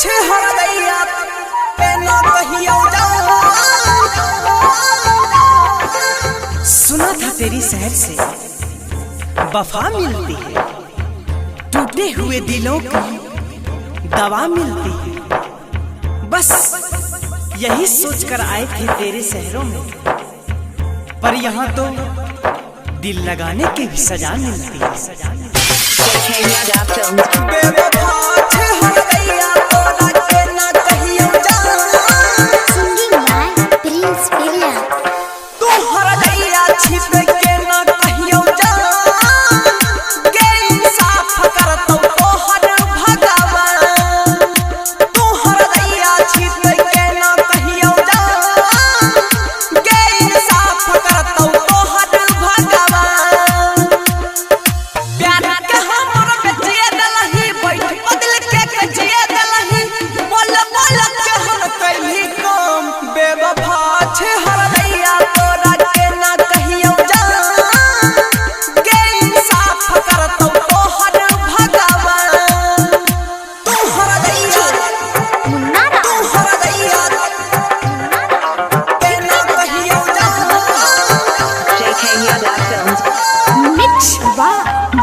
छे हरदैया पे ना कहियो जाओ। सुना था तेरी शहर से वफा मिलती है, टूटे हुए दिलों की दवा मिलती है। बस यही सोचकर आए थे तेरे शहरों में, पर यहाँ तो दिल लगाने की भी सजा मिलती है।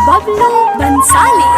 Bablu Bhansali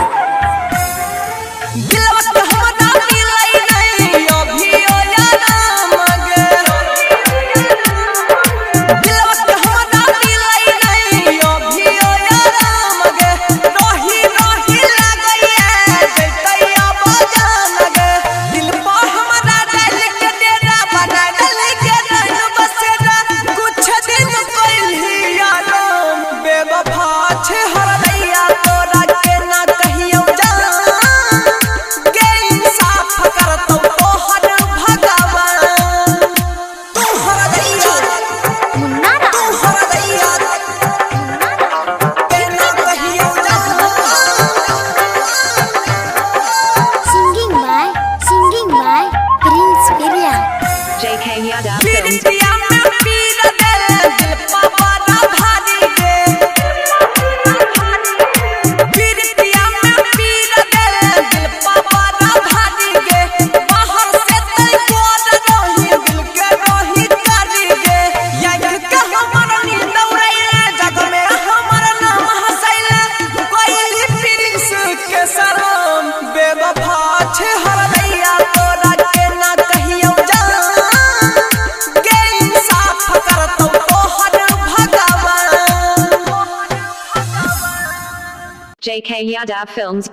JK Yadav Films